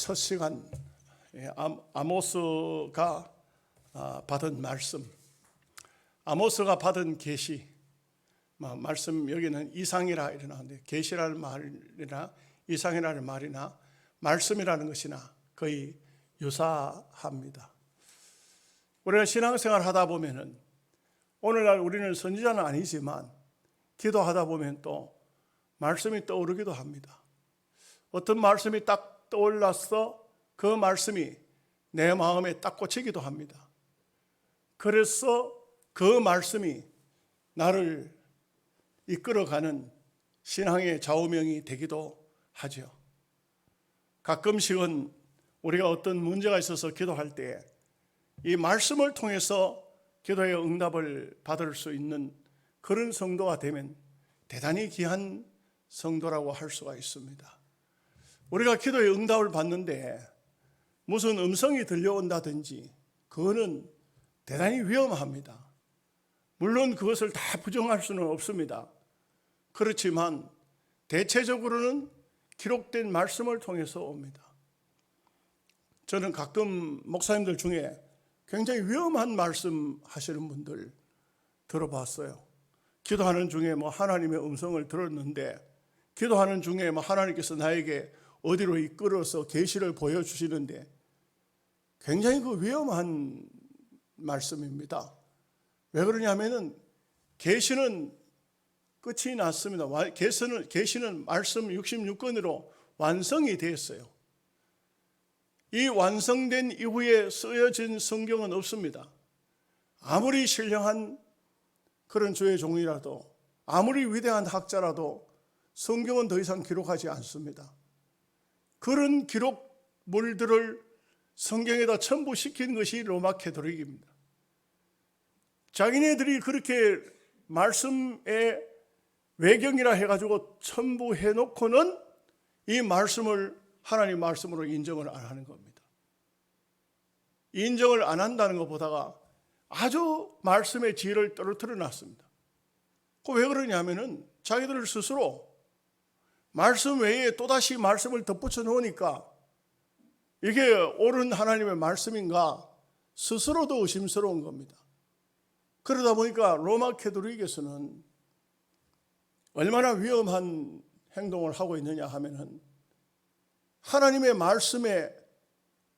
첫 시간 아모스가 받은 말씀, 아모스가 받은 계시, 말씀 여기는 이상이라 이러는데 계시라는 말이나 이상이라는 말이나 말씀이라는 것이나 거의 유사합니다. 우리가 신앙생활 하다 보면은 오늘날 우리는 선지자는 아니지만 기도하다 보면 또 말씀이 떠오르기도 합니다. 어떤 말씀이 딱 떠올라서 그 말씀이 내 마음에 딱 꽂히기도 합니다. 그래서 그 말씀이 나를 이끌어가는 신앙의 좌우명이 되기도 하죠. 가끔씩은 우리가 어떤 문제가 있어서 기도할 때 이 말씀을 통해서 기도의 응답을 받을 수 있는 그런 성도가 되면 대단히 귀한 성도라고 할 수가 있습니다. 우리가 기도의 응답을 받는데 무슨 음성이 들려온다든지 그거는 대단히 위험합니다. 물론 그것을 다 부정할 수는 없습니다. 그렇지만 대체적으로는 기록된 말씀을 통해서 옵니다. 저는 가끔 목사님들 중에 굉장히 위험한 말씀 하시는 분들 들어봤어요. 기도하는 중에 하나님의 음성을 들었는데 기도하는 중에 하나님께서 나에게 어디로 이끌어서 계시를 보여주시는데 굉장히 그 위험한 말씀입니다. 왜 그러냐면은 계시는 끝이 났습니다. 계시는 말씀 66권으로 완성이 됐어요. 이 완성된 이후에 쓰여진 성경은 없습니다. 아무리 신령한 그런 주의 종이라도 아무리 위대한 학자라도 성경은 더 이상 기록하지 않습니다. 그런 기록물들을 성경에다 첨부시킨 것이 로마 캐토릭입니다. 자기네들이 그렇게 말씀의 외경이라 해가지고 첨부해 놓고는 이 말씀을 하나님 말씀으로 인정을 안 하는 겁니다. 인정을 안 한다는 것보다가 아주 말씀의 지혜를 떨어뜨려 놨습니다. 왜 그러냐면은 자기들 스스로 말씀 외에 또다시 말씀을 덧붙여 놓으니까 이게 옳은 하나님의 말씀인가 스스로도 의심스러운 겁니다. 그러다 보니까 로마 캐토릭에서는 얼마나 위험한 행동을 하고 있느냐 하면은 하나님의 말씀의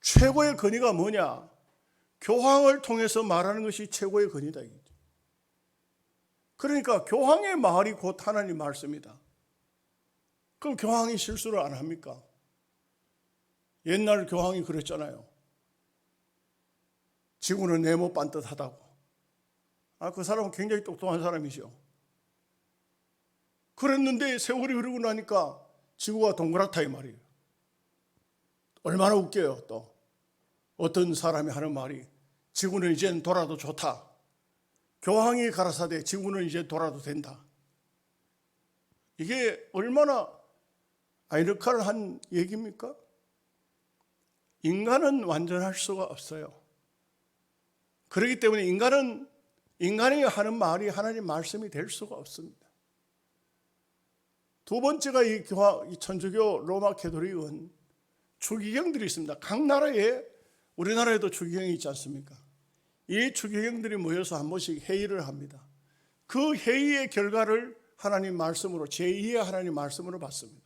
최고의 권위가 뭐냐? 교황을 통해서 말하는 것이 최고의 권위다. 그러니까 교황의 말이 곧 하나님 말씀이다. 그럼 교황이 실수를 안 합니까? 옛날 교황이 그랬잖아요. 지구는 네모 반듯하다고. 그 사람은 굉장히 똑똑한 사람이죠. 그랬는데 세월이 흐르고 나니까 지구가 동그랗다 이 말이에요. 얼마나 웃겨요. 또 어떤 사람이 하는 말이 지구는 이젠 돌아도 좋다. 교황이 가라사대 지구는 이제 돌아도 된다. 이게 얼마나 아이러니컬한 얘기입니까? 인간은 완전할 수가 없어요. 그렇기 때문에 인간이 하는 말이 하나님 말씀이 될 수가 없습니다. 두 번째가 이 천주교 로마 캐토릭은 추기경들이 있습니다. 각 나라에 우리나라에도 추기경이 있지 않습니까? 이 추기경들이 모여서 한 번씩 회의를 합니다. 그 회의의 결과를 하나님 말씀으로 제2의 하나님 말씀으로 받습니다.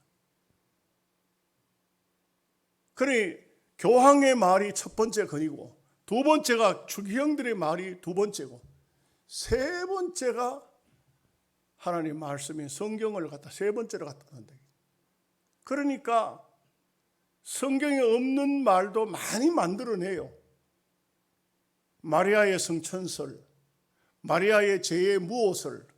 그러니 교황의 말이 첫 번째 건이고 두 번째가 추기경들의 말이 두 번째고 세 번째가 하나님 말씀인 성경을 갖다 세 번째로 갖다 놓는다. 그러니까 성경에 없는 말도 많이 만들어내요. 마리아의 성천설, 마리아의 죄의 무엇을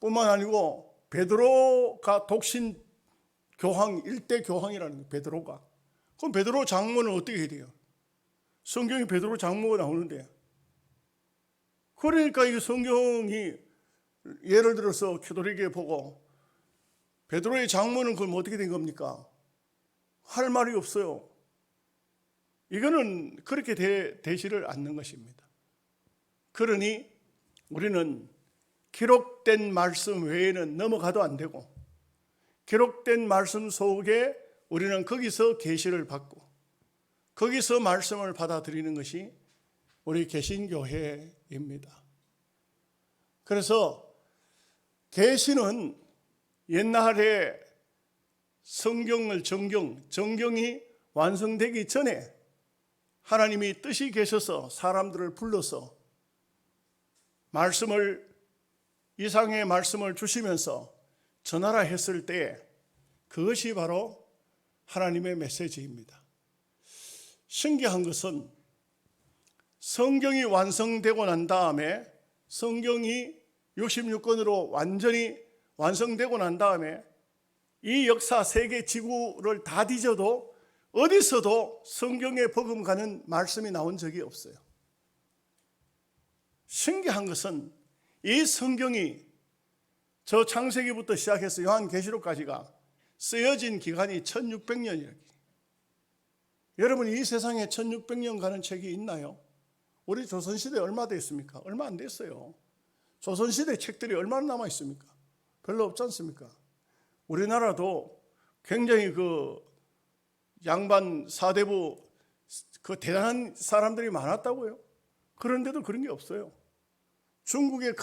뿐만 아니고 베드로가 독신 교황, 일대 교황이라는 거예요. 베드로가. 그럼 베드로 장모는 어떻게 해야 돼요? 성경에 베드로 장모가 나오는데 그러니까 이 성경이 예를 들어서 캐토릭에 보고 베드로의 장모는 그럼 어떻게 된 겁니까? 할 말이 없어요. 이거는 그렇게 되지를 않는 것입니다. 그러니 우리는 기록된 말씀 외에는 넘어가도 안 되고 기록된 말씀 속에 우리는 거기서 계시를 받고 거기서 말씀을 받아들이는 것이 우리 개신교회입니다. 그래서 계시는 옛날에 성경을 정경이 완성되기 전에 하나님이 뜻이 계셔서 사람들을 불러서 이상의 말씀을 주시면서 전하라 했을 때 그것이 바로 하나님의 메시지입니다. 신기한 것은 성경이 완성되고 난 다음에 성경이 66권으로 완전히 완성되고 난 다음에 이 역사 세계 지구를 다 뒤져도 어디서도 성경에 버금가는 말씀이 나온 적이 없어요. 신기한 것은 이 성경이 저 창세기부터 시작해서 요한계시록까지가 쓰여진 기간이 1600년이에요. 여러분, 이 세상에 1600년 가는 책이 있나요? 우리 조선시대 얼마 됐습니까? 얼마 안 됐어요. 조선시대 책들이 얼마나 남아 있습니까? 별로 없지 않습니까? 우리나라도 굉장히 양반 사대부 대단한 사람들이 많았다고요. 그런데도 그런 게 없어요. 중국의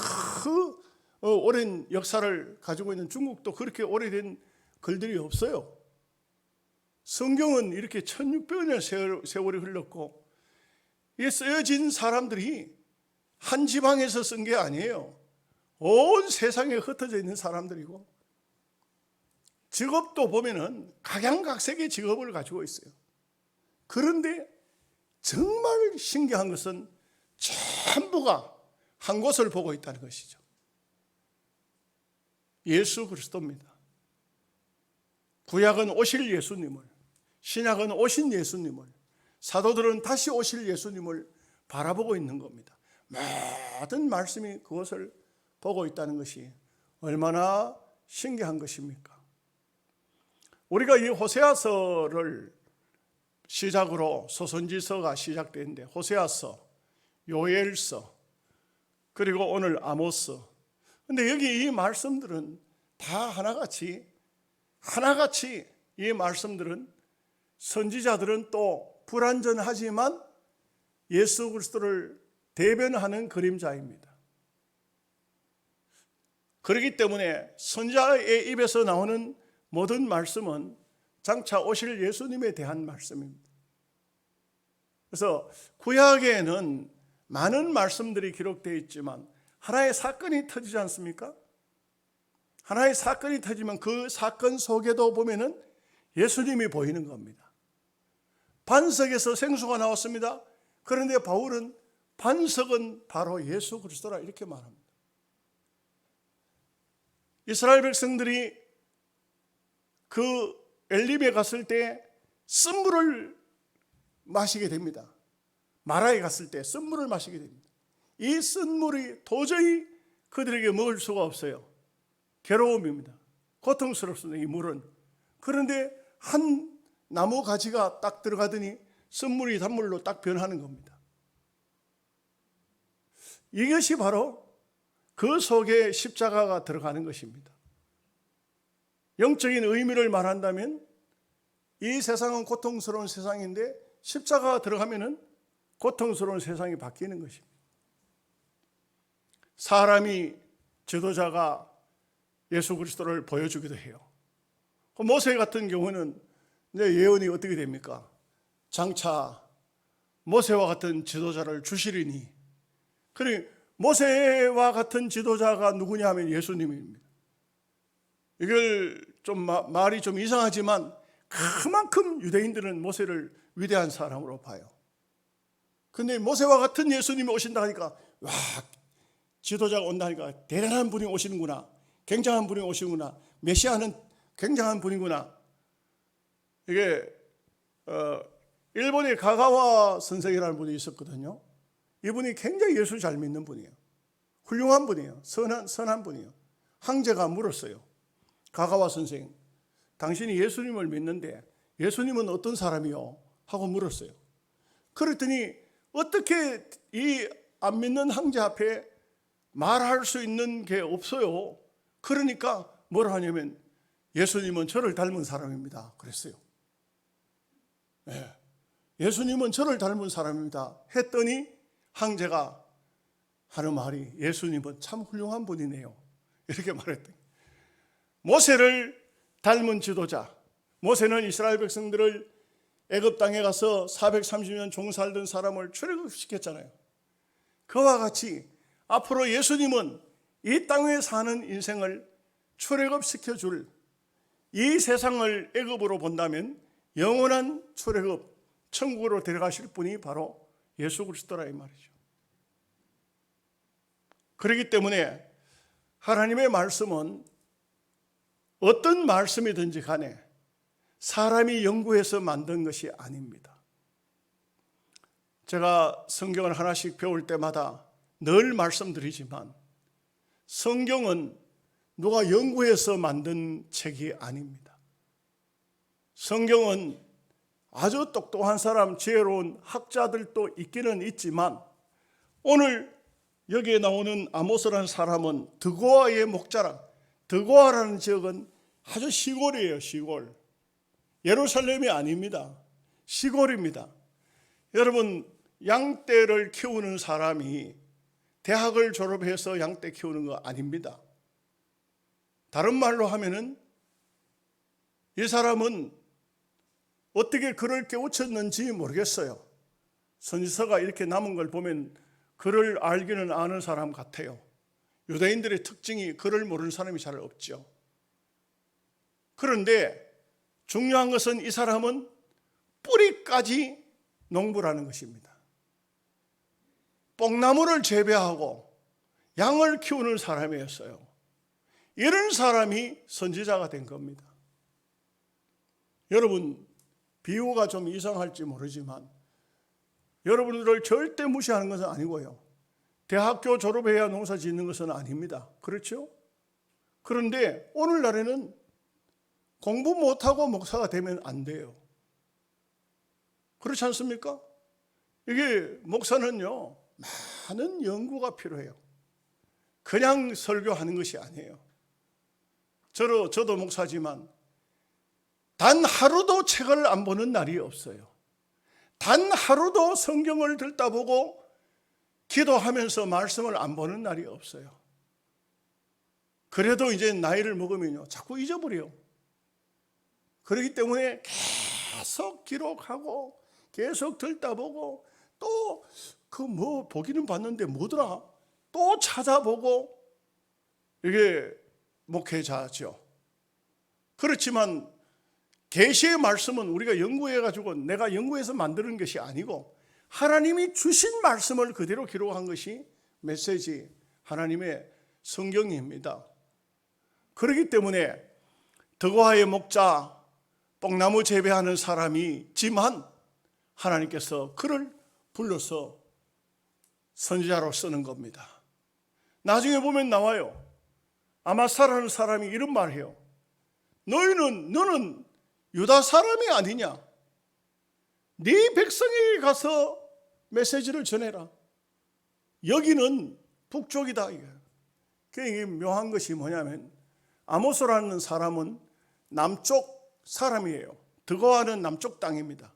오랜 역사를 가지고 있는 중국도 그렇게 오래된 글들이 없어요. 성경은 이렇게 1600년의 세월이 흘렀고 이 쓰여진 사람들이 한 지방에서 쓴 게 아니에요. 온 세상에 흩어져 있는 사람들이고 직업도 보면은 각양각색의 직업을 가지고 있어요. 그런데 정말 신기한 것은 전부가 한 곳을 보고 있다는 것이죠. 예수 그리스도입니다. 구약은 오실 예수님을, 신약은 오신 예수님을, 사도들은 다시 오실 예수님을 바라보고 있는 겁니다. 모든 말씀이 그것을 보고 있다는 것이 얼마나 신기한 것입니까? 우리가 이 호세아서를 시작으로 소선지서가 시작되는데 호세아서, 요엘서, 그리고 오늘 아모스. 근데 여기 이 말씀들은 다 하나같이 이 말씀들은 선지자들은 또 불완전하지만 예수 그리스도를 대변하는 그림자입니다. 그렇기 때문에 선지자의 입에서 나오는 모든 말씀은 장차 오실 예수님에 대한 말씀입니다. 그래서 구약에는 많은 말씀들이 기록되어 있지만 하나의 사건이 터지지 않습니까? 하나의 사건이 터지면 그 사건 속에도 보면은 예수님이 보이는 겁니다. 반석에서 생수가 나왔습니다. 그런데 바울은 반석은 바로 예수 그리스도라 이렇게 말합니다. 이스라엘 백성들이 그 엘림에 갔을 때 쓴물을 마시게 됩니다. 마라에 갔을 때 쓴물을 마시게 됩니다. 이 쓴물이 도저히 그들에게 먹을 수가 없어요. 괴로움입니다. 고통스럽습니다. 이 물은. 그런데 한 나무 가지가 딱 들어가더니 쓴물이 단물로 딱 변하는 겁니다. 이것이 바로 그 속에 십자가가 들어가는 것입니다. 영적인 의미를 말한다면 이 세상은 고통스러운 세상인데 십자가가 들어가면은 고통스러운 세상이 바뀌는 것입니다. 사람이 지도자가 예수 그리스도를 보여주기도 해요. 모세 같은 경우는 예언이 어떻게 됩니까? 장차 모세와 같은 지도자를 주시리니. 그러니 모세와 같은 지도자가 누구냐 하면 예수님입니다. 이걸 좀 말이 좀 이상하지만 그만큼 유대인들은 모세를 위대한 사람으로 봐요. 근데 모세와 같은 예수님이 오신다 하니까 와, 지도자가 온다 하니까 대단한 분이 오시는구나, 굉장한 분이 오시는구나, 메시아는 굉장한 분이구나. 이게 일본의 가가와 선생이라는 분이 있었거든요. 이분이 굉장히 예수 잘 믿는 분이에요. 훌륭한 분이에요. 선한 분이에요. 황제가 물었어요. 가가와 선생, 당신이 예수님을 믿는데 예수님은 어떤 사람이요? 하고 물었어요. 그랬더니 어떻게 이 안 믿는 황제 앞에 말할 수 있는 게 없어요. 그러니까 뭐라 하냐면 예수님은 저를 닮은 사람입니다. 그랬어요. 예수님은 저를 닮은 사람입니다 했더니 황제가 하는 말이 예수님은 참 훌륭한 분이네요 이렇게 말했더니 모세를 닮은 지도자, 모세는 이스라엘 백성들을 애굽 땅에 가서 430년 종살던 사람을 출애굽시켰잖아요. 그와 같이 앞으로 예수님은 이 땅에 사는 인생을 출애굽시켜줄, 이 세상을 애굽으로 본다면 영원한 출애굽, 천국으로 데려가실 분이 바로 예수 그리스도라 이 말이죠. 그렇기 때문에 하나님의 말씀은 어떤 말씀이든지 간에 사람이 연구해서 만든 것이 아닙니다. 제가 성경을 하나씩 배울 때마다 늘 말씀드리지만 성경은 누가 연구해서 만든 책이 아닙니다. 성경은 아주 똑똑한 사람, 지혜로운 학자들도 있기는 있지만 오늘 여기에 나오는 아모스라는 사람은 드고아의 목자라. 드고아라는 지역은 아주 시골이에요. 시골. 예루살렘이 아닙니다. 시골입니다. 여러분, 양떼를 키우는 사람이 대학을 졸업해서 양떼 키우는 거 아닙니다. 다른 말로 하면은 이 사람은 어떻게 글을 깨우쳤는지 모르겠어요. 선지서가 이렇게 남은 걸 보면 글을 알기는 아는 사람 같아요. 유대인들의 특징이 글을 모르는 사람이 잘 없죠. 그런데 중요한 것은 이 사람은 뿌리까지 농부라는 것입니다. 뽕나무를 재배하고 양을 키우는 사람이었어요. 이런 사람이 선지자가 된 겁니다. 여러분, 비유가 좀 이상할지 모르지만 여러분들을 절대 무시하는 것은 아니고요. 대학교 졸업해야 농사 짓는 것은 아닙니다. 그렇죠? 그런데 오늘날에는 공부 못하고 목사가 되면 안 돼요. 그렇지 않습니까? 이게 목사는요, 많은 연구가 필요해요. 그냥 설교하는 것이 아니에요. 저도 목사지만 단 하루도 책을 안 보는 날이 없어요. 단 하루도 성경을 들다보고 기도하면서 말씀을 안 보는 날이 없어요. 그래도 이제 나이를 먹으면요, 자꾸 잊어버려요. 그렇기 때문에 계속 기록하고 계속 들다보고 또 그 뭐 보기는 봤는데 뭐더라 또 찾아보고 이게 목회자죠. 그렇지만 계시의 말씀은 우리가 연구해가지고 내가 연구해서 만드는 것이 아니고 하나님이 주신 말씀을 그대로 기록한 것이 메시지, 하나님의 성경입니다. 그렇기 때문에 드고아의 목자, 뽕나무 재배하는 사람이지만 하나님께서 그를 불러서 선지자로 쓰는 겁니다. 나중에 보면 나와요. 아마사라는 사람이 이런 말을 해요. 너는 유다 사람이 아니냐? 네 백성에게 가서 메시지를 전해라. 여기는 북쪽이다. 이게 묘한 것이 뭐냐면 아모스라는 사람은 남쪽 사람이에요. 드고아는 남쪽 땅입니다.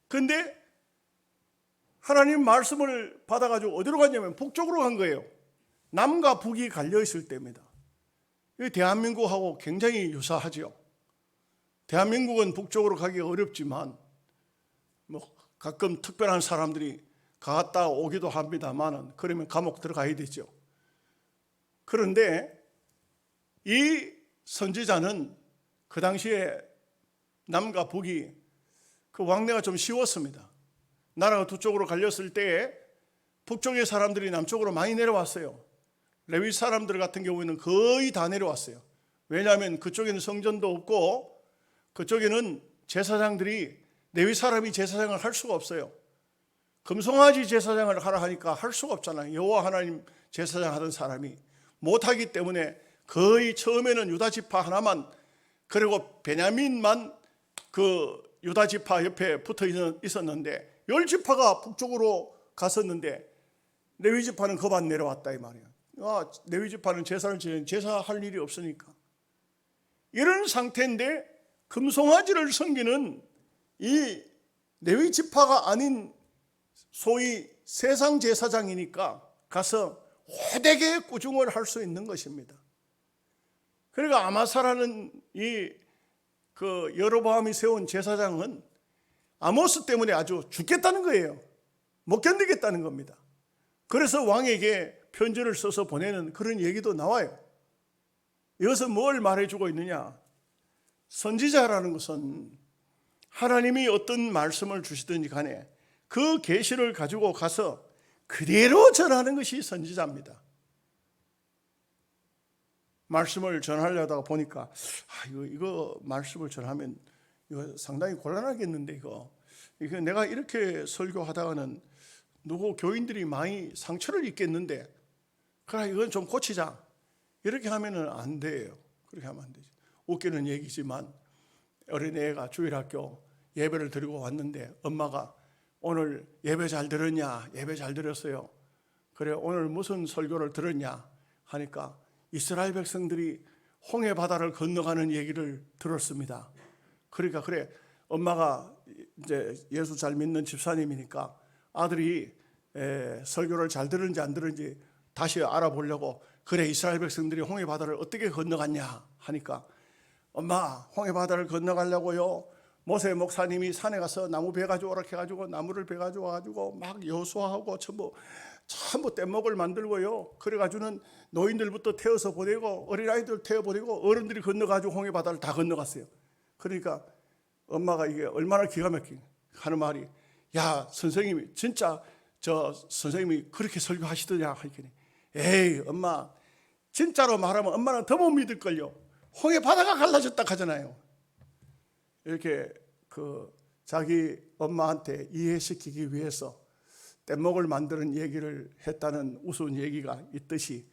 근데 하나님 말씀을 받아가지고 어디로 갔냐면 북쪽으로 간 거예요. 남과 북이 갈려있을 때입니다. 대한민국하고 굉장히 유사하죠. 대한민국은 북쪽으로 가기가 어렵지만 가끔 특별한 사람들이 갔다 오기도 합니다만 그러면 감옥 들어가야 되죠. 그런데 이 선지자는 그 당시에 남과 북이 그 왕래가 좀 쉬웠습니다. 나라가 두 쪽으로 갈렸을 때에 북쪽의 사람들이 남쪽으로 많이 내려왔어요. 레위 사람들 같은 경우에는 거의 다 내려왔어요. 왜냐하면 그쪽에는 성전도 없고 그쪽에는 제사장들이 레위 사람이 제사장을 할 수가 없어요. 금송아지 제사장을 하라 하니까 할 수가 없잖아요. 여호와 하나님 제사장 하던 사람이 못하기 때문에 거의 처음에는 유다 지파 하나만, 그리고 베냐민만 그 유다 지파 옆에 붙어 있었는데 10지파가 북쪽으로 갔었는데 레위 지파는 거반 내려왔다 이 말이에요. 레위 지파는 제사를 지내는 제사할 일이 없으니까. 이런 상태인데 금송아지를 섬기는 이 레위 지파가 아닌 소위 세상 제사장이니까 가서 호되게 꾸중을 할 수 있는 것입니다. 그러니까 아마사라는 그 여로보암이 세운 제사장은 아모스 때문에 아주 죽겠다는 거예요. 못 견디겠다는 겁니다. 그래서 왕에게 편지를 써서 보내는 그런 얘기도 나와요. 이것은 뭘 말해주고 있느냐? 선지자라는 것은 하나님이 어떤 말씀을 주시든지 간에 그 계시를 가지고 가서 그대로 전하는 것이 선지자입니다. 말씀을 전하려다가 보니까 이거 말씀을 전하면 이거 상당히 곤란하겠는데 이거 내가 이렇게 설교하다가는 누구 교인들이 많이 상처를 입겠는데 그래 이건 좀 고치자 이렇게 하면은 안 돼요. 그렇게 하면 안 되죠. 웃기는 얘기지만 어린애가 주일학교 예배를 드리고 왔는데 엄마가 오늘 예배 잘 들었냐? 예배 잘 들었어요. 그래 오늘 무슨 설교를 들었냐? 하니까 이스라엘 백성들이 홍해 바다를 건너가는 얘기를 들었습니다. 그러니까 그래 엄마가 이제 예수 잘 믿는 집사님이니까 아들이 설교를 잘 들었는지 안 들었는지 다시 알아보려고 그래 이스라엘 백성들이 홍해 바다를 어떻게 건너갔냐 하니까 엄마 홍해 바다를 건너가려고요 모세 목사님이 산에 가서 나무 베 가지고 오라 해가지고 나무를 베 가지고 와가지고 막 여수하고 전부 뗏목을 만들고요 그래가지고는 노인들부터 태워서 보내고 어린아이들 태워 보내고 어른들이 건너가지고 홍해 바다를 다 건너갔어요. 그러니까 엄마가 이게 얼마나 기가 막히게 하는 말이 야 선생님이 진짜 저 선생님이 그렇게 설교하시더냐 하니까 에이 엄마 진짜로 말하면 엄마는 더 못 믿을걸요. 홍해 바다가 갈라졌다 하잖아요. 이렇게 자기 엄마한테 이해시키기 위해서 뗏목을 만드는 얘기를 했다는 우스운 얘기가 있듯이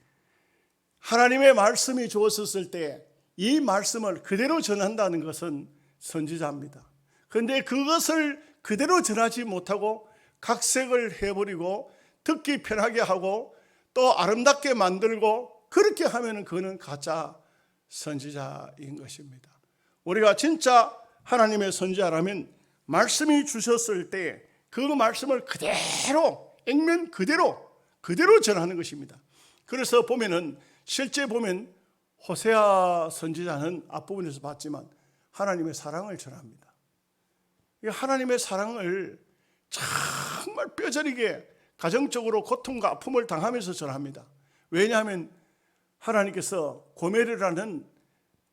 하나님의 말씀이 주어졌을 때 이 말씀을 그대로 전한다는 것은 선지자입니다. 그런데 그것을 그대로 전하지 못하고 각색을 해버리고 듣기 편하게 하고 또 아름답게 만들고 그렇게 하면 그는 가짜 선지자인 것입니다. 우리가 진짜 하나님의 선지자라면 말씀이 주셨을 때 그 말씀을 그대로 액면 그대로 전하는 것입니다. 그래서 보면은 실제 보면 호세아 선지자는 앞부분에서 봤지만 하나님의 사랑을 전합니다. 하나님의 사랑을 정말 뼈저리게 가정적으로 고통과 아픔을 당하면서 전합니다. 왜냐하면 하나님께서 고멜이라는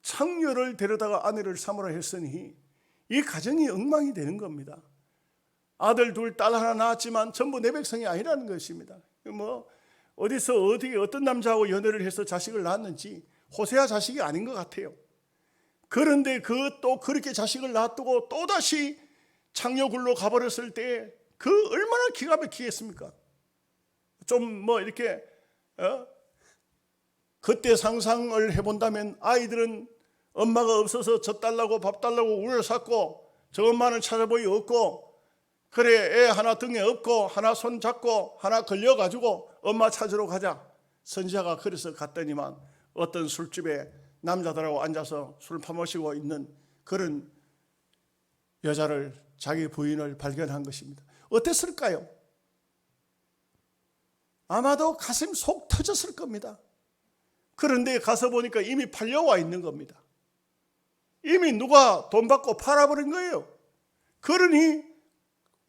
창녀를 데려다가 아내를 삼으라 했으니 이 가정이 엉망이 되는 겁니다. 아들 둘, 딸 하나 낳았지만 전부 내 백성이 아니라는 것입니다. 어디서 어떤 남자하고 연애를 해서 자식을 낳았는지 호세아 자식이 아닌 것 같아요. 그런데 또 그렇게 자식을 낳았고 또다시 창녀굴로 가버렸을 때 얼마나 기가 막히겠습니까? 좀 이렇게 그때 상상을 해본다면 아이들은 엄마가 없어서 젖 달라고 밥 달라고 우를 샀고 저 엄마는 찾아보기 없고 그래 애 하나 등에 업고 하나 손 잡고 하나 걸려가지고 엄마 찾으러 가자. 선지자가 그래서 갔더니만 어떤 술집에 남자들하고 앉아서 술 파마시고 있는 그런 여자를 자기 부인을 발견한 것입니다. 어땠을까요? 아마도 가슴 속 터졌을 겁니다. 그런데 가서 보니까 이미 팔려와 있는 겁니다. 이미 누가 돈 받고 팔아버린 거예요. 그러니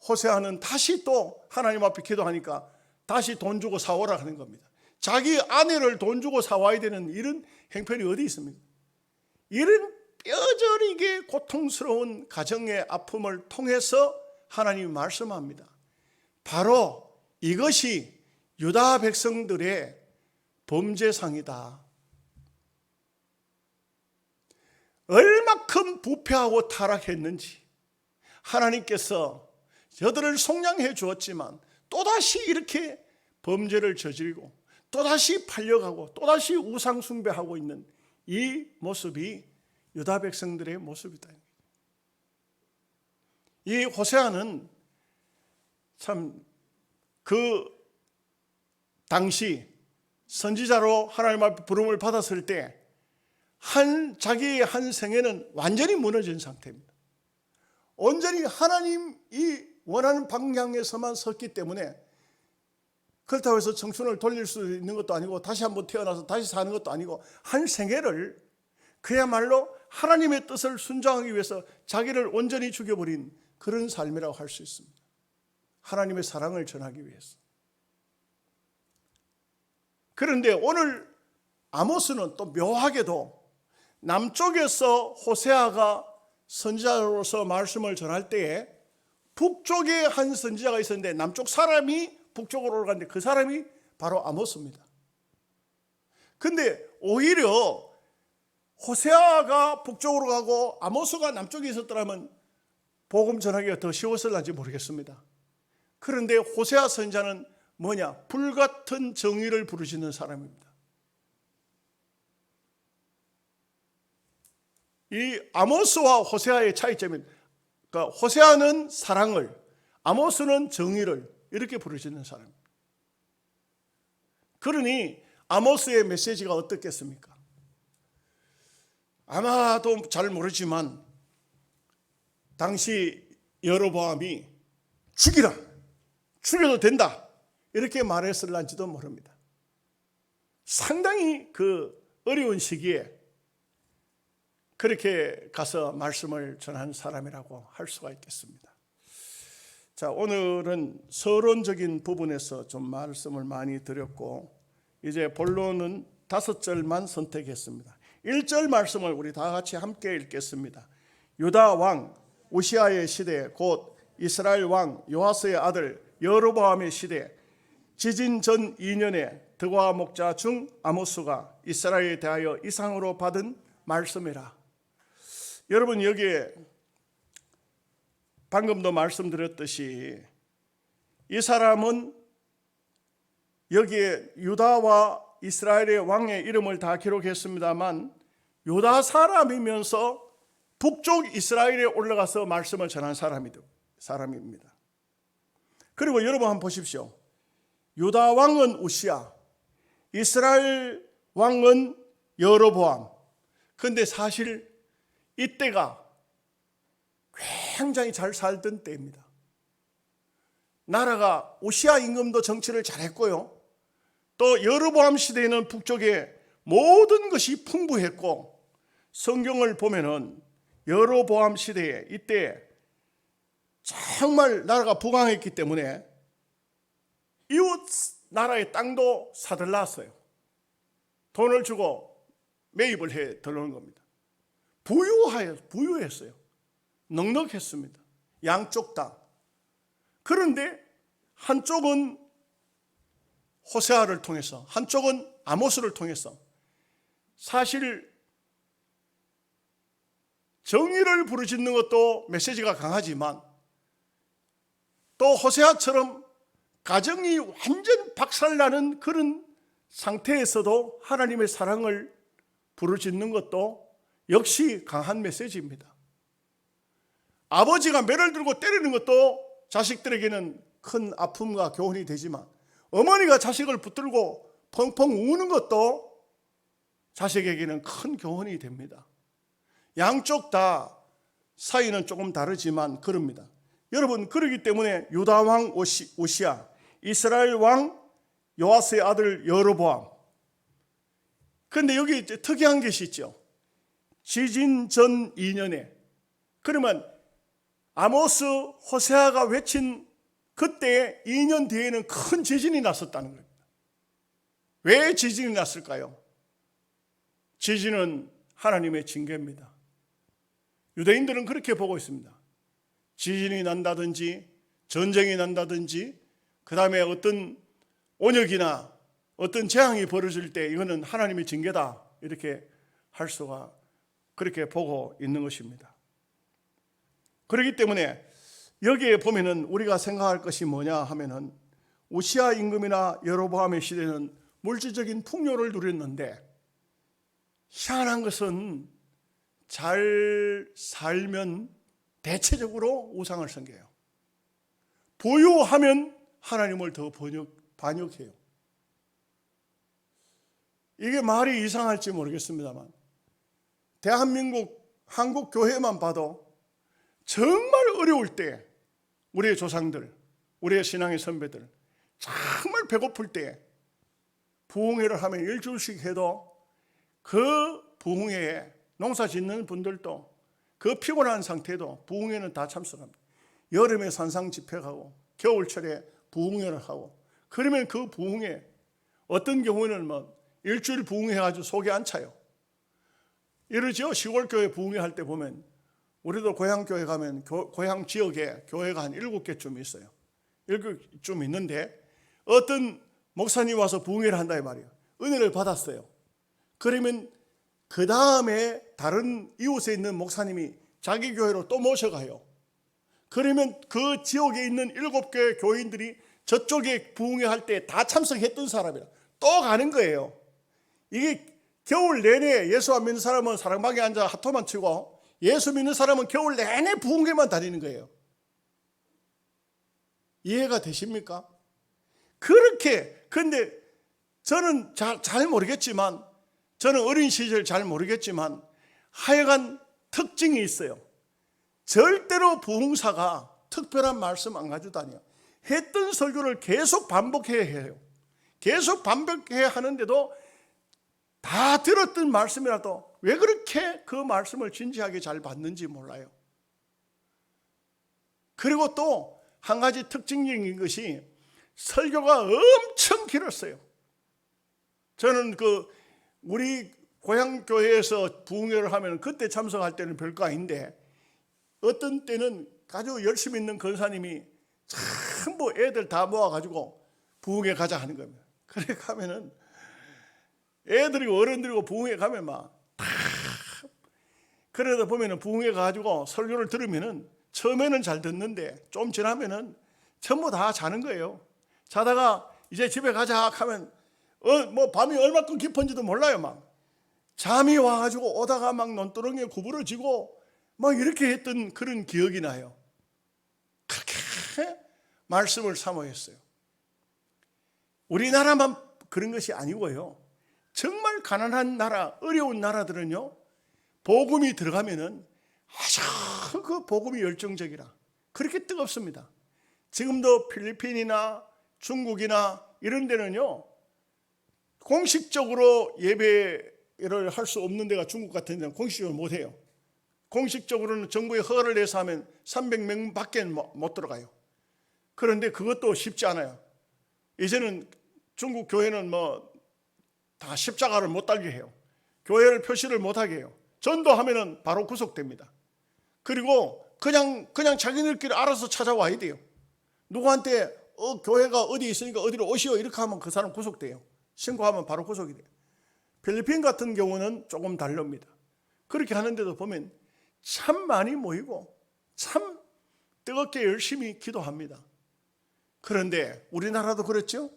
호세아는 다시 또 하나님 앞에 기도하니까 다시 돈 주고 사오라 하는 겁니다. 자기 아내를 돈 주고 사와야 되는 이런 행편이 어디 있습니까? 이런 뼈저리게 고통스러운 가정의 아픔을 통해서 하나님이 말씀합니다. 바로 이것이 유다 백성들의 범죄상이다. 얼마큼 부패하고 타락했는지 하나님께서 저들을 속량해 주었지만 또다시 이렇게 범죄를 저지르고 또다시 팔려가고 또다시 우상 숭배하고 있는 이 모습이 유다 백성들의 모습이다. 이 호세아는 참 당시 선지자로 하나님 앞에 부름을 받았을 때 자기의 한 생애는 완전히 무너진 상태입니다. 온전히 하나님이 원하는 방향에서만 섰기 때문에 그렇다고 해서 청춘을 돌릴 수 있는 것도 아니고 다시 한번 태어나서 다시 사는 것도 아니고 한 생애를 그야말로 하나님의 뜻을 순종하기 위해서 자기를 온전히 죽여버린 그런 삶이라고 할 수 있습니다. 하나님의 사랑을 전하기 위해서. 그런데 오늘 아모스는 또 묘하게도 남쪽에서 호세아가 선지자로서 말씀을 전할 때에 북쪽에 한 선지자가 있었는데 남쪽 사람이 북쪽으로 올라갔는데 그 사람이 바로 아모스입니다. 근데 오히려 호세아가 북쪽으로 가고 아모스가 남쪽에 있었더라면 복음 전하기가 더 쉬웠을지 모르겠습니다. 그런데 호세아 선지자는 뭐냐? 불같은 정의를 부르시는 사람입니다. 이 아모스와 호세아의 차이점은, 그러니까 호세아는 사랑을, 아모스는 정의를 이렇게 부르시는 사람입니다. 그러니 아모스의 메시지가 어떻겠습니까? 아마도 잘 모르지만 당시 여로보암이 죽이라, 죽여도 된다 이렇게 말했을런지도 모릅니다. 상당히 그 어려운 시기에 그렇게 가서 말씀을 전한 사람이라고 할 수가 있겠습니다. 자, 오늘은 서론적인 부분에서 좀 말씀을 많이 드렸고 이제 본론은 5절만 선택했습니다. 1절 말씀을 우리 다 같이 함께 읽겠습니다. 유다 왕 우시아의 시대, 곧 이스라엘 왕 요아스의 아들 여로보암의 시대, 지진 전 2년에 드와 목자 중 아모스가 이스라엘에 대하여 이상으로 받은 말씀이라. 여러분, 여기에 방금도 말씀드렸듯이 이 사람은 여기에 유다와 이스라엘의 왕의 이름을 다 기록했습니다만 유다 사람이면서 북쪽 이스라엘에 올라가서 말씀을 전한 사람입니다. 그리고 여러분 한번 보십시오. 유다 왕은 우시야, 이스라엘 왕은 여로보암. 그런데 사실 이때가 굉장히 잘 살던 때입니다. 나라가 우시야 임금도 정치를 잘했고요, 또 여로보암 시대에는 북쪽에 모든 것이 풍부했고, 성경을 보면은 여로보암 시대에 이때 정말 나라가 부강했기 때문에 이웃 나라의 땅도 사들났어요. 돈을 주고 매입을 해 들어오는 겁니다. 부유했어요. 넉넉했습니다. 양쪽 다. 그런데 한쪽은 호세아를 통해서, 한쪽은 아모스를 통해서 사실 정의를 부르짖는 것도 메시지가 강하지만 또 호세아처럼 가정이 완전 박살나는 그런 상태에서도 하나님의 사랑을 부르짖는 것도 역시 강한 메시지입니다. 아버지가 매를 들고 때리는 것도 자식들에게는 큰 아픔과 교훈이 되지만 어머니가 자식을 붙들고 펑펑 우는 것도 자식에게는 큰 교훈이 됩니다. 양쪽 다 사이는 조금 다르지만 그럽니다. 여러분, 그러기 때문에 유다 왕 우시야, 이스라엘 왕 요아스의 아들 여로보암. 그런데 여기 이제 특이한 것이 있죠. 지진 전 2년에, 그러면 아모스, 호세아가 외친 그때 2년 뒤에는 큰 지진이 났었다는 겁니다. 왜 지진이 났을까요? 지진은 하나님의 징계입니다. 유대인들은 그렇게 보고 있습니다. 지진이 난다든지 전쟁이 난다든지 그 다음에 어떤 온역이나 어떤 재앙이 벌어질 때 이거는 하나님의 징계다, 이렇게 할 수가, 그렇게 보고 있는 것입니다. 그렇기 때문에 여기에 보면은 우리가 생각할 것이 뭐냐 하면은 우시아 임금이나 여로보암의 시대는 물질적인 풍요를 누렸는데 희한한 것은 잘 살면 대체적으로 우상을 섬겨요. 부유하면 하나님을 더 반역해요. 이게 말이 이상할지 모르겠습니다만 대한민국 한국 교회만 봐도 정말 어려울 때 우리의 조상들, 우리의 신앙의 선배들 정말 배고플 때 부흥회를 하면 일주일씩 해도 그 부흥회에 농사 짓는 분들도 그 피곤한 상태도 부흥회는 다 참석합니다. 여름에 산상 집회하고 겨울철에 부흥회를 하고, 그러면 그 부흥회 어떤 경우는 뭐 일주일 부흥회 해가지고 속이 안 차요. 이러죠. 시골 교회 부흥회 할 때 보면 우리도 고향 교회 가면 고향 지역에 교회가 한 7개쯤 있어요. 7쯤 있는데 어떤 목사님 와서 부흥회를 한다 이 말이에요. 은혜를 받았어요. 그러면 그 다음에 다른 이웃에 있는 목사님이 자기 교회로 또 모셔가요. 그러면 그 지역에 있는 7개 교인들이 저쪽에 부흥회 할 때 다 참석했던 사람이라 또 가는 거예요. 이게 겨울 내내 예수 안 믿는 사람은 사랑방에 앉아 핫토만 치고, 예수 믿는 사람은 겨울 내내 부흥회만 다니는 거예요. 이해가 되십니까? 그렇게, 근데 저는 잘 모르겠지만, 저는 어린 시절 잘 모르겠지만 하여간 특징이 있어요. 절대로 부흥사가 특별한 말씀 안 가지고 다녀요. 했던 설교를 계속 반복해야 해요. 계속 반복해야 하는데도 다 들었던 말씀이라도 왜 그렇게 그 말씀을 진지하게 잘 받는지 몰라요. 그리고 또 한 가지 특징적인 것이 설교가 엄청 길었어요. 저는 우리 고향 교회에서 부흥회를 하면 그때 참석할 때는 별거 아닌데, 어떤 때는 아주 열심히 있는 권사님이 전부 애들 다 모아가지고 부흥회 가자 하는 겁니다. 그래 가면은 애들이고 어른들이고 부흥회 가면 그러다 보면은 부흥회 가가지고 설교를 들으면은 처음에는 잘 듣는데 좀 지나면은 전부 다 자는 거예요. 자다가 이제 집에 가자 하면 밤이 얼마큼 깊은지도 몰라요. 잠이 와가지고 오다가 논두렁에 구부러지고 이렇게 했던 그런 기억이 나요. 그렇게 말씀을 사모했어요. 우리나라만 그런 것이 아니고요. 정말 가난한 나라, 어려운 나라들은요, 복음이 들어가면은 아주 그 복음이 열정적이라 그렇게 뜨겁습니다. 지금도 필리핀이나 중국이나 이런 데는요, 공식적으로 예배를 할 수 없는 데가 중국 같은 데는 공식적으로 못 해요. 공식적으로는 정부에 허가를 내서 하면 300명 밖에 못 들어가요. 그런데 그것도 쉽지 않아요. 이제는 중국 교회는 다 십자가를 못 달게 해요. 교회를 표시를 못하게 해요. 전도하면은 바로 구속됩니다. 그리고 그냥 자기들끼리 알아서 찾아와야 돼요. 누구한테 교회가 어디 있으니까 어디로 오시오 이렇게 하면 그 사람 구속돼요. 신고하면 바로 구속이 돼요. 필리핀 같은 경우는 조금 다릅니다. 그렇게 하는데도 보면 참 많이 모이고 참 뜨겁게 열심히 기도합니다. 그런데 우리나라도 그렇죠?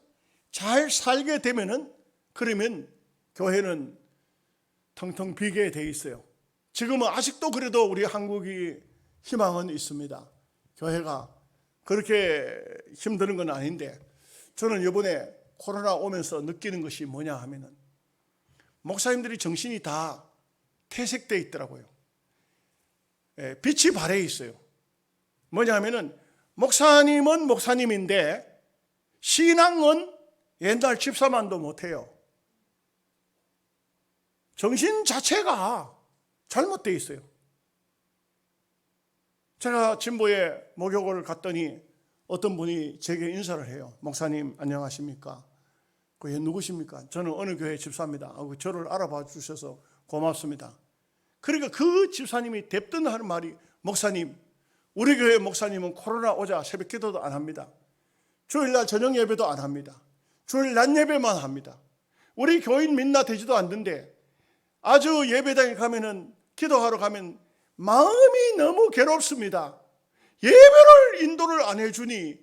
잘 살게 되면은, 그러면 교회는 텅텅 비게 돼 있어요. 지금은 아직도 그래도 우리 한국이 희망은 있습니다. 교회가 그렇게 힘드는 건 아닌데, 저는 이번에 코로나 오면서 느끼는 것이 뭐냐 하면은 목사님들이 정신이 다 퇴색되어 있더라고요. 빛이 발해 있어요. 뭐냐 하면은 목사님은 목사님인데 신앙은 옛날 집사만도 못해요. 정신 자체가 잘못되어 있어요. 제가 진보에 목욕을 갔더니 어떤 분이 제게 인사를 해요. 목사님 안녕하십니까? 그게 누구십니까? 저는 어느 교회 집사입니다. 저를 알아봐 주셔서 고맙습니다. 그러니까 그 집사님이 대뜸 하는 말이, 목사님, 우리 교회 목사님은 코로나 오자 새벽 기도도 안 합니다. 주일날 저녁 예배도 안 합니다. 주일 낮 예배만 합니다. 우리 교인 민나 되지도 않는데 아주 예배당에 가면은 기도하러 가면 마음이 너무 괴롭습니다. 예배를 인도를 안 해주니,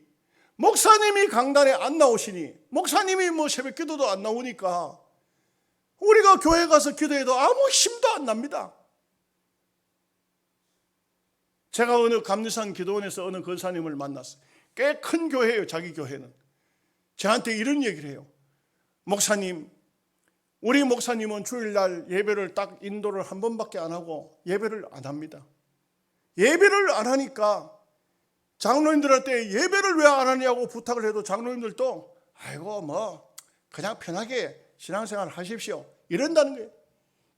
목사님이 강단에 안 나오시니, 목사님이 새벽 기도도 안 나오니까 우리가 교회 가서 기도해도 아무 힘도 안 납니다. 제가 어느 감리산 기도원에서 어느 권사님을 만났어요. 꽤 큰 교회예요. 자기 교회는. 저한테 이런 얘기를 해요. 목사님, 우리 목사님은 주일날 예배를 딱 인도를 한 번밖에 안 하고 예배를 안 합니다. 예배를 안 하니까 장로님들한테 예배를 왜 안 하냐고 부탁을 해도 장로님들도 아이고 뭐 그냥 편하게 신앙생활 하십시오 이런다는 거예요.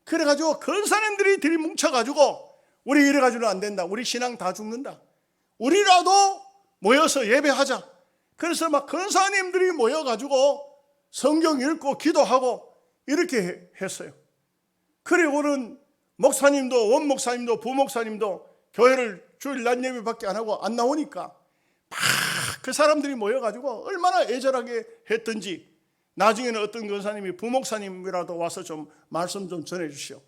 그래가지고 권사님들이 들이뭉쳐가지고 우리 이래가지고는 안 된다, 우리 신앙 다 죽는다, 우리라도 모여서 예배하자. 그래서 막 권사님들이 모여가지고 성경 읽고 기도하고 이렇게 했어요. 그리고는 목사님도, 원목사님도, 부목사님도 교회를 주일 낮 예배밖에 안 하고 안 나오니까 막 그 사람들이 모여가지고 얼마나 애절하게 했던지 나중에는 어떤 권사님이 부목사님이라도 와서 좀 말씀 좀 전해주시오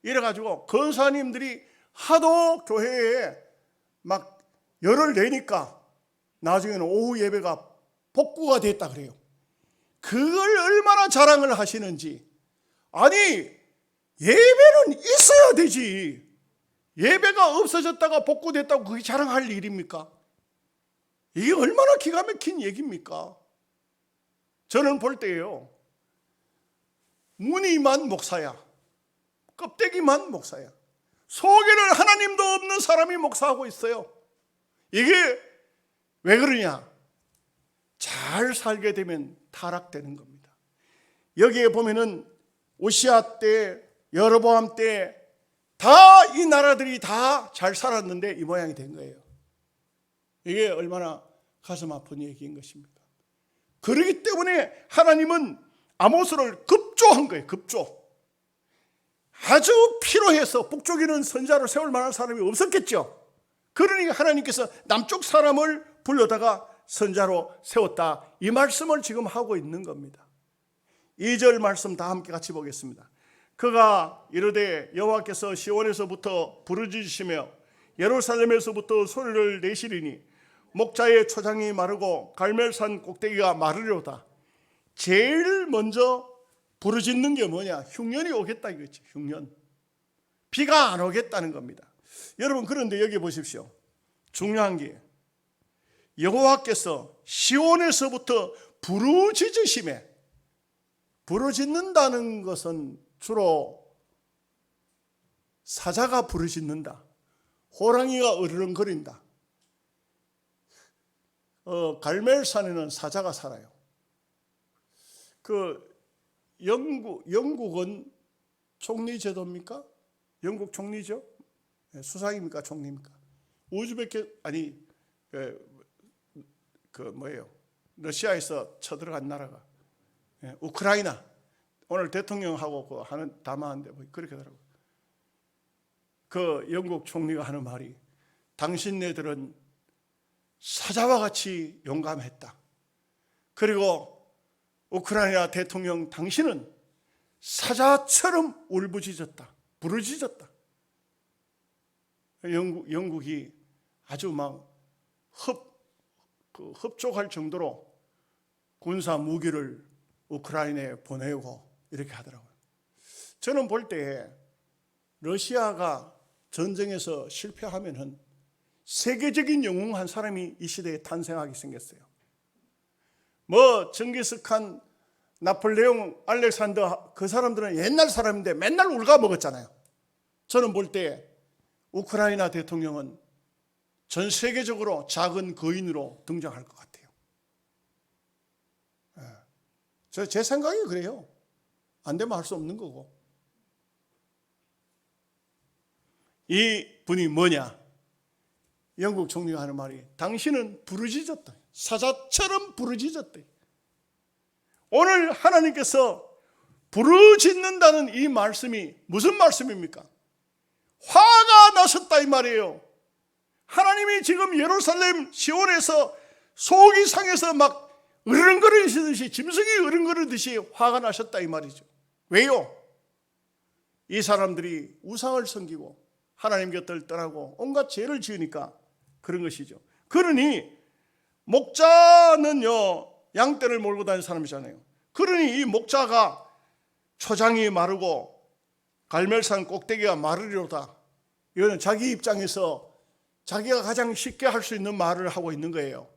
이래가지고 권사님들이 하도 교회에 막 열을 내니까 나중에는 오후 예배가 복구가 됐다 그래요. 그걸 얼마나 자랑을 하시는지. 아니 예배는 있어야 되지, 예배가 없어졌다가 복구됐다고 그게 자랑할 일입니까? 이게 얼마나 기가 막힌 얘기입니까? 저는 볼 때요, 무늬만 목사야, 껍데기만 목사야, 속에는 하나님도 없는 사람이 목사하고 있어요. 이게 왜 그러냐? 잘 살게 되면 타락되는 겁니다. 여기에 보면은 오시아 때, 여로보암 때 다 이 나라들이 다 잘 살았는데 이 모양이 된 거예요. 이게 얼마나 가슴 아픈 얘기인 것입니까? 그렇기 때문에 하나님은 아모스를 급조한 거예요. 급조. 아주 필요해서 북쪽에는 선자를 세울 만한 사람이 없었겠죠. 그러니까 하나님께서 남쪽 사람을 불러다가 선자로 세웠다, 이 말씀을 지금 하고 있는 겁니다. 2절 말씀 다 함께 같이 보겠습니다. 그가 이르되 여호와께서 시온에서부터 부르짖으시며 예루살렘에서부터 소리를 내시리니 목자의 초장이 마르고 갈멜산 꼭대기가 마르려다. 제일 먼저 부르짖는 게 뭐냐? 흉년이 오겠다 이거지. 흉년. 비가 안 오겠다는 겁니다. 여러분, 그런데 여기 보십시오. 중요한 게 여호와께서 시온에서부터 부르짖으심에, 부르짖는다는 것은 주로 사자가 부르짖는다, 호랑이가 으르렁거린다. 갈멜산에는 사자가 살아요. 영국은 총리 제도입니까? 영국 총리죠? 수상입니까? 총리입니까? 러시아에서 쳐들어간 나라가 우크라이나. 오늘 대통령하고 하는 담화인데 그렇게 하더라고요. 그 영국 총리가 하는 말이, 당신네들은 사자와 같이 용감했다. 그리고 우크라이나 대통령 당신은 사자처럼 울부짖었다, 부르짖었다. 영국이 아주 막 흡족할 정도로 군사 무기를 우크라이나에 보내고 이렇게 하더라고요. 저는 볼 때 러시아가 전쟁에서 실패하면은 세계적인 영웅 한 사람이 이 시대에 탄생하게 생겼어요. 징기스칸, 나폴레옹, 알렉산더, 그 사람들은 옛날 사람인데 맨날 울가 먹었잖아요. 저는 볼 때 우크라이나 대통령은 전 세계적으로 작은 거인으로 등장할 것 같아요. 제 생각이 그래요. 안 되면 할 수 없는 거고. 이 분이 뭐냐? 영국 총리가 하는 말이, 당신은 부르짖었다, 사자처럼 부르짖었다. 오늘 하나님께서 부르짖는다는 이 말씀이 무슨 말씀입니까? 화가 나셨다 이 말이에요. 하나님이 지금 예루살렘 시온에서 속이 상해서 막 으르렁거리시듯이, 짐승이 으르렁거리듯이 화가 나셨다 이 말이죠. 왜요? 이 사람들이 우상을 섬기고 하나님 곁을 떠나고 온갖 죄를 지으니까 그런 것이죠. 그러니 목자는요, 양떼를 몰고 다니는 사람이잖아요. 그러니 이 목자가 초장이 마르고 갈멜산 꼭대기가 마르리로다, 이거는 자기 입장에서 자기가 가장 쉽게 할 수 있는 말을 하고 있는 거예요.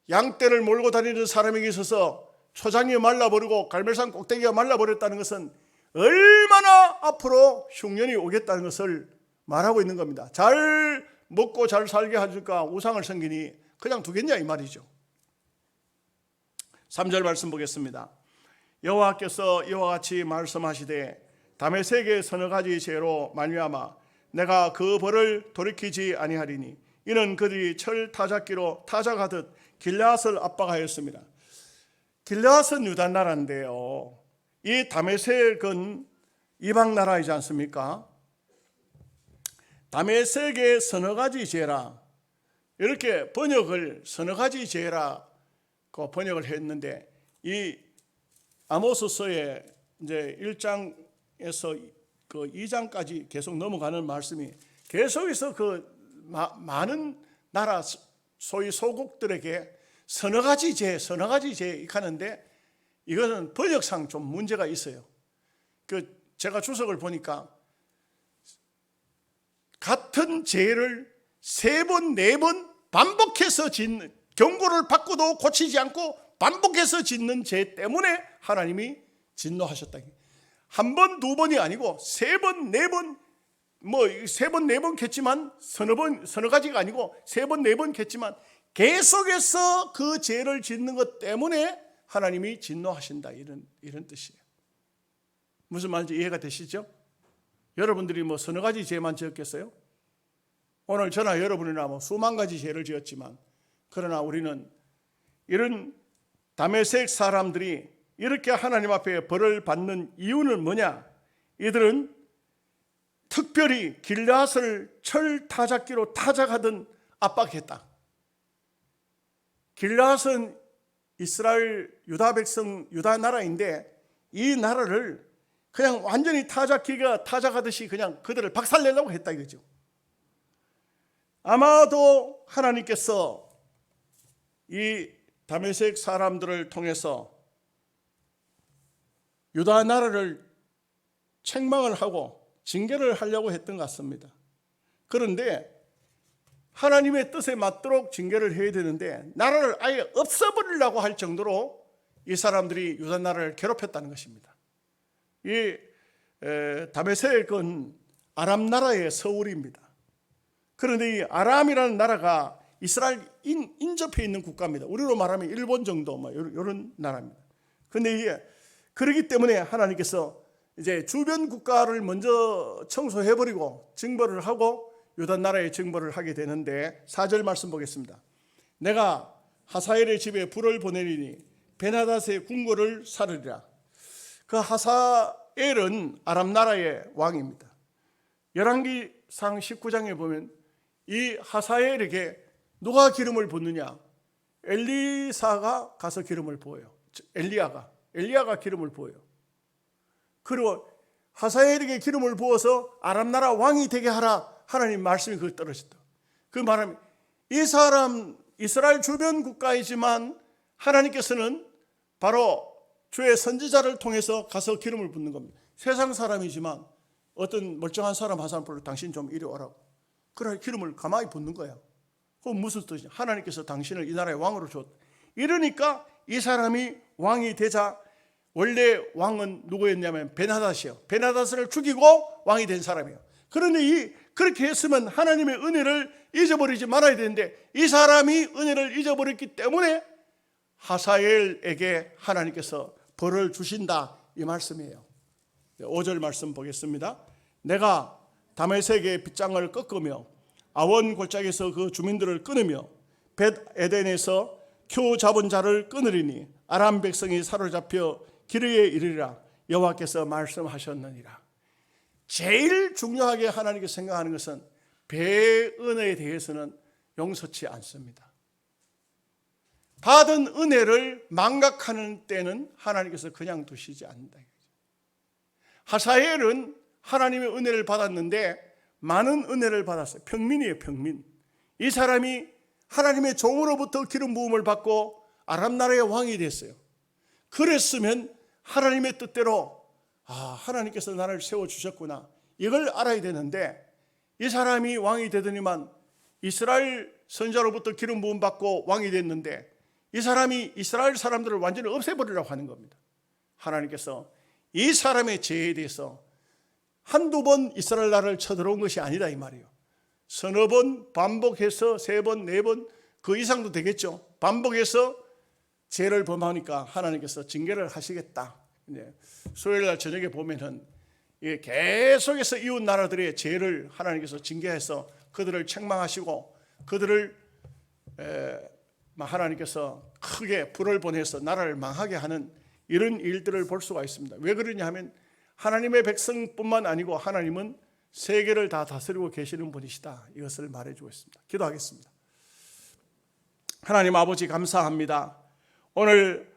양떼를 몰고 다니는 사람에게 있어서 초장이 말라버리고 갈멜산 꼭대기가 말라버렸다는 것은 얼마나 앞으로 흉년이 오겠다는 것을 말하고 있는 겁니다. 잘 먹고 잘 살게 해줄까 우상을 섬기니 그냥 두겠냐 이 말이죠. 3절 말씀 보겠습니다. 여호와께서 이와 같이 말씀하시되 다메섹의 서너 가지 죄로 말미암아 내가 그 벌을 돌이키지 아니하리니 이는 그들이 철 타작기로 타작하듯 길르앗을 압박하였습니다. 길르앗은 유다 나라인데요, 이 다메섹은 이방 나라이지 않습니까? 다메섹의 서너 가지 죄라, 이렇게 번역을 서너 가지 죄라고 번역을 했는데, 이 아모스서의 이제 1장에서 그 2장까지 계속 넘어가는 말씀이 계속해서 그 많은 나라 소위 소국들에게 서너 가지 죄 하는데, 이거는 번역상 좀 문제가 있어요. 제가 주석을 보니까 같은 죄를 3번, 4번 반복해서 짓는, 경고를 받고도 고치지 않고 반복해서 짓는 죄 때문에 하나님이 진노하셨다. 한 번, 두 번이 아니고 3번, 4번, 뭐 3번, 4번 겠지만 서너 가지가 아니고 3번, 4번 겠지만 계속해서 그 죄를 짓는 것 때문에 하나님이 진노하신다, 이런 뜻이에요. 무슨 말인지 이해가 되시죠? 여러분들이 뭐 서너 가지 죄만 지었겠어요? 오늘 저나 여러분이나 뭐 수만 가지 죄를 지었지만, 그러나 우리는 이런 다메섹 사람들이 이렇게 하나님 앞에 벌을 받는 이유는 뭐냐? 이들은 특별히 길르앗을 철 타작기로 타작하던 압박했다. 길르앗은 이스라엘 유다 백성, 유다 나라인데 이 나라를 그냥 완전히 타작기가 타작하듯이 그냥 그들을 박살내려고 했다 이거죠. 아마도 하나님께서 이 다메섹 사람들을 통해서 유다 나라를 책망을 하고 징계를 하려고 했던 것 같습니다. 그런데 하나님의 뜻에 맞도록 징계를 해야 되는데 나라를 아예 없애버리려고 할 정도로 이 사람들이 유다 나라를 괴롭혔다는 것입니다. 이 다메섹은 아람 나라의 서울입니다. 그런데 이 아람이라는 나라가 이스라엘 인접해 있는 국가입니다. 우리로 말하면 일본 정도 뭐 이런 나라입니다. 그런데 이게 그렇기 때문에 하나님께서 이제 주변 국가를 먼저 청소해버리고 징벌을 하고 유다 나라에 징벌을 하게 되는데, 4절 말씀 보겠습니다. 내가 하사엘의 집에 불을 보내리니 베나닷의 궁궐을 사르리라. 그 하사엘은 아람 나라의 왕입니다. 열왕기상 19장에 보면 이 하사엘에게 누가 기름을 붓느냐? 엘리사가 가서 기름을 부어요. 엘리야가 기름을 부어요. 그리고 하사엘에게 기름을 부어서 아람 나라 왕이 되게 하라, 하나님 말씀이 그걸 떨어졌다. 그 말하면 이 사람 이스라엘 주변 국가이지만 하나님께서는 바로 주의 선지자를 통해서 가서 기름을 붓는 겁니다. 세상 사람이지만 어떤 멀쩡한 사람 한 사람 불러 당신 좀 이리 오라고. 그래 기름을 가만히 붓는 거야. 그건 무슨 뜻이냐? 하나님께서 당신을 이 나라의 왕으로 줬다. 이러니까 이 사람이 왕이 되자, 원래 왕은 누구였냐면 베나닷이요. 베나닷을 죽이고 왕이 된 사람이에요. 그런데 그렇게 했으면 하나님의 은혜를 잊어버리지 말아야 되는데 이 사람이 은혜를 잊어버렸기 때문에 하사엘에게 하나님께서 벌을 주신다, 이 말씀이에요. 5절 말씀 보겠습니다. 내가 다메섹의 빗장을 꺾으며 아원 골짜기에서 그 주민들을 끊으며 벳 에덴에서 큐 잡은 자를 끊으리니 아람 백성이 사로잡혀 기르에 이르리라. 여호와께서 말씀하셨느니라. 제일 중요하게 하나님께서 생각하는 것은 배의 은혜에 대해서는 용서치 않습니다. 받은 은혜를 망각하는 때는 하나님께서 그냥 두시지 않는다. 하사엘은 하나님의 은혜를 받았는데 많은 은혜를 받았어요. 평민이에요, 평민. 이 사람이 하나님의 종으로부터 기름 부음을 받고 아람 나라의 왕이 됐어요. 그랬으면 하나님의 뜻대로 하나님께서 나를 세워주셨구나, 이걸 알아야 되는데 이 사람이 왕이 되더니만 이스라엘 선지자로부터 기름 부음 받고 왕이 됐는데 이 사람이 이스라엘 사람들을 완전히 없애버리려고 하는 겁니다. 하나님께서 이 사람의 죄에 대해서 한두 번 이스라엘 나라를 쳐들어온 것이 아니다 이 말이에요. 서너 번 반복해서 3번, 4번 그 이상도 되겠죠. 반복해서 죄를 범하니까 하나님께서 징계를 하시겠다. 수요일 날 저녁에 보면은 계속해서 이웃 나라들의 죄를 하나님께서 징계해서 그들을 책망하시고 그들을 하나님께서 크게 불을 보내서 나라를 망하게 하는 이런 일들을 볼 수가 있습니다. 왜 그러냐 하면 하나님의 백성뿐만 아니고 하나님은 세계를 다 다스리고 계시는 분이시다. 이것을 말해주고 있습니다. 기도하겠습니다. 하나님 아버지 감사합니다. 오늘